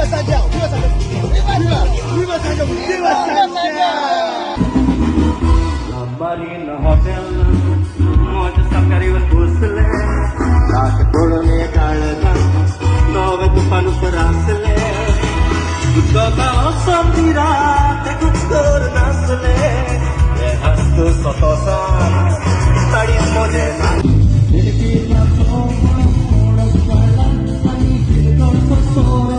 Viva Santiago! Viva Santiago! Viva Santiago! Viva Santiago! Marina Hotel मौज सफरी उसले रात पड़ने काळगा नवे तूफान पर आसले दुःखा संधी रात कुकर नसले हे हसतो सतोसा तडी मोजे दिलकी ना सोडा आणि दिल को सोडा